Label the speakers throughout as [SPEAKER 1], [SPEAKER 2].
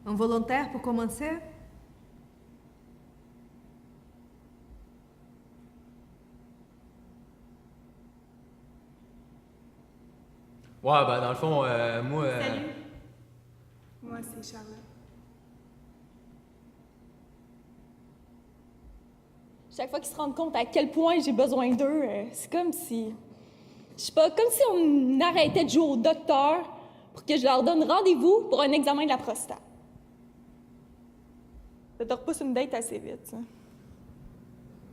[SPEAKER 1] Un volontaire pour commencer?
[SPEAKER 2] Ouais, ben dans le fond, moi...
[SPEAKER 3] Salut. Moi, c'est Charlotte.
[SPEAKER 4] Chaque fois qu'ils se rendent compte à quel point j'ai besoin d'eux, c'est comme si... Je sais pas, comme si on arrêtait de jouer au docteur pour que je leur donne rendez-vous pour un examen de la prostate. Ça te repousse une date assez vite, ça.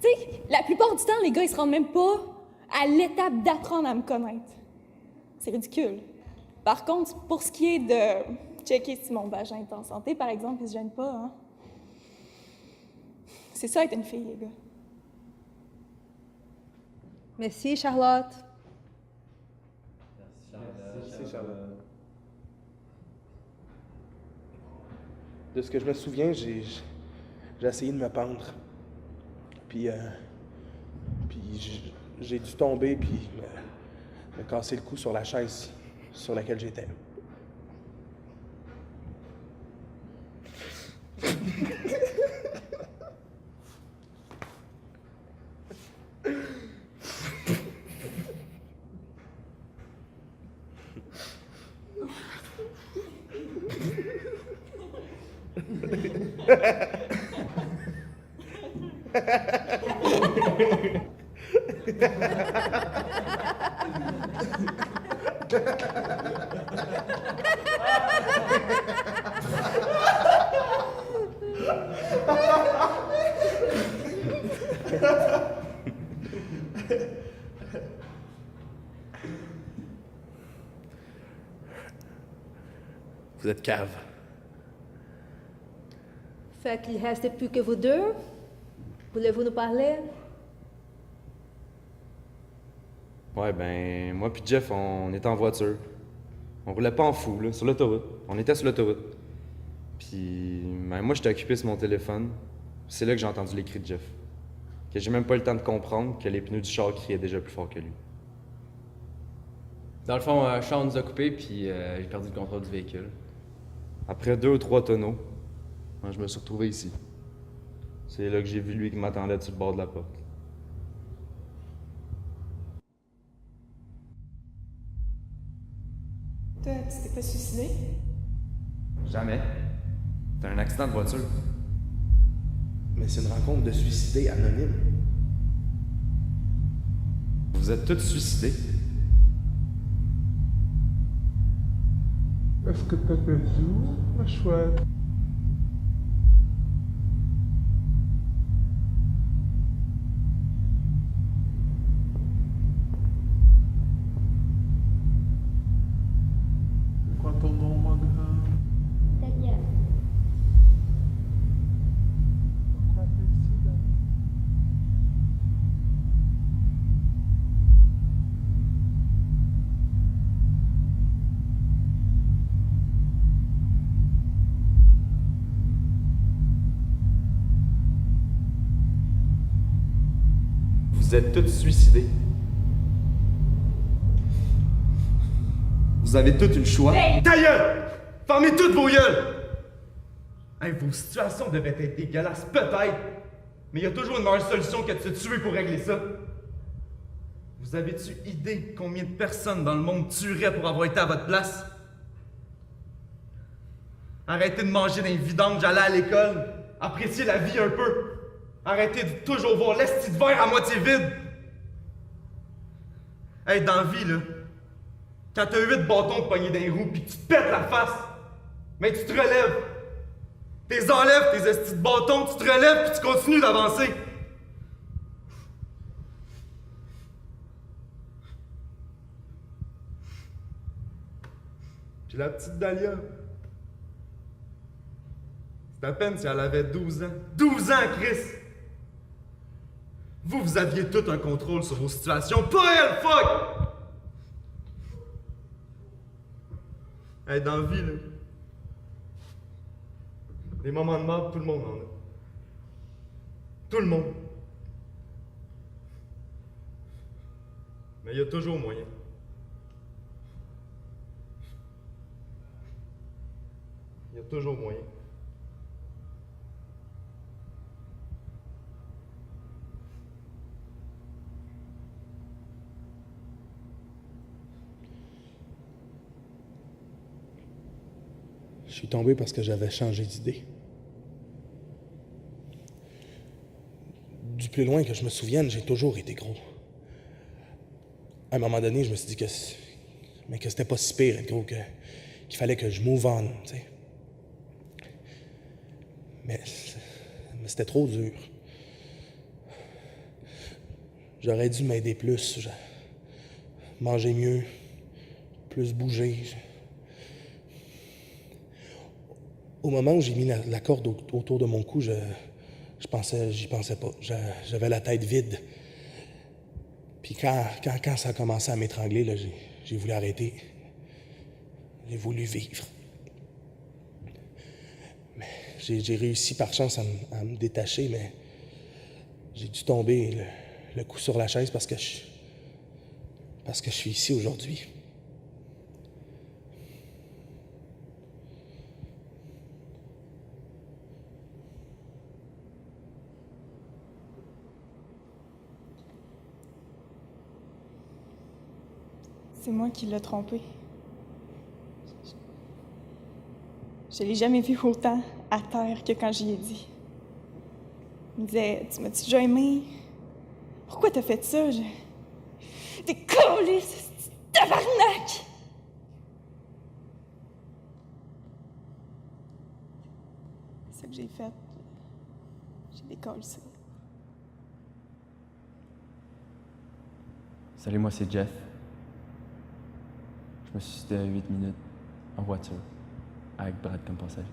[SPEAKER 4] Tu sais, la plupart du temps, les gars, ils se rendent même pas à l'étape d'apprendre à me connaître. C'est ridicule. Par contre, pour ce qui est de checker si mon vagin est en santé, par exemple, ils se gênent pas, hein. C'est ça être une fille, les gars.
[SPEAKER 1] Merci, Charlotte.
[SPEAKER 5] Merci, Charlotte. De ce que je me souviens, j'ai essayé de me pendre. Puis j'ai dû tomber puis me casser le cou sur la chaise sur laquelle j'étais. Vous êtes cave.
[SPEAKER 1] Fait qu'il ne reste plus que vous deux. Voulez-vous nous parler?
[SPEAKER 6] Ouais, ben, moi puis Jeff, on était en voiture. On roulait pas en fou, là, sur l'autoroute. On était sur l'autoroute. Puis, ben, moi, j'étais occupé sur mon téléphone. C'est là que j'ai entendu les cris de Jeff. Que j'ai même pas eu le temps de comprendre que les pneus du char criaient déjà plus fort que lui.
[SPEAKER 2] Dans le fond, Sean nous a coupé, puis j'ai perdu le contrôle du véhicule.
[SPEAKER 6] Après 2 ou 3 tonneaux, ben, je me suis retrouvé ici. C'est là que j'ai vu lui qui m'attendait sur le bord de la porte.
[SPEAKER 3] Toi, tu t'es pas suicidé?
[SPEAKER 6] Jamais. C'était un accident de voiture.
[SPEAKER 5] Mais c'est une rencontre de suicidés anonymes.
[SPEAKER 6] Vous êtes tous suicidés.
[SPEAKER 7] Est-ce que t'as des sous, ma chouette? C'est quoi ton nom, ma grande?
[SPEAKER 4] Daniel.
[SPEAKER 7] Pourquoi t'es ici, Daniel?
[SPEAKER 6] Vous êtes tous suicidés. Vous avez toutes une choix.
[SPEAKER 8] Ta gueule! Fermez toutes vos gueules! Hey, vos situations devaient être dégueulasses, peut-être, mais il y a toujours une meilleure solution que de se tuer pour régler ça. Vous avez-tu idée combien de personnes dans le monde tueraient pour avoir été à votre place? Arrêtez de manger dans les vidanges, aller à l'école, appréciez la vie un peu. Arrêtez de toujours voir l'esti de verre à moitié vide. Hey, dans la vie, là, quand t'as 8 bâtons de poignée dans les roues pis que tu te pètes la face, mais tu te relèves. T'es enlèves tes estis de bâtons, tu te relèves pis tu continues d'avancer. Puis la petite Dahlia, c'est à peine si elle avait 12 ans. 12 ans, Chris! Vous aviez tout un contrôle sur vos situations, pas elle, fuck! Hey, dans la vie, là, les moments de mort, tout le monde en a. Tout le monde. Mais il y a toujours moyen. Il y a toujours moyen.
[SPEAKER 5] Je suis tombé parce que j'avais changé d'idée. Du plus loin que je me souvienne, j'ai toujours été gros. À un moment donné, je me suis dit que c'était pas si pire être gros, qu'il fallait que je move on, tu sais. Mais c'était trop dur. J'aurais dû m'aider plus, manger mieux, plus bouger. Au moment où j'ai mis la corde autour de mon cou, j'y pensais pas. J'avais la tête vide. Puis quand ça a commencé à m'étrangler, là, j'ai voulu arrêter. J'ai voulu vivre. Mais j'ai réussi par chance à me détacher, mais j'ai dû tomber le cou sur la chaise parce que je suis ici aujourd'hui.
[SPEAKER 4] C'est moi qui l'ai trompé. Je l'ai jamais vu autant à terre que quand j'y ai dit. Il me disait, tu m'as-tu déjà aimé? Pourquoi t'as fait ça? T'es collé, c'est tabarnak! C'est ça que j'ai fait. J'ai décollé ça.
[SPEAKER 2] Salut, moi c'est Jeff. Je me suis suicidé à 8 minutes en voiture, avec Brad comme passager.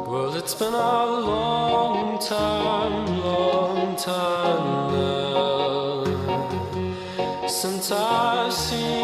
[SPEAKER 9] Well, it's been a long time now since I've seen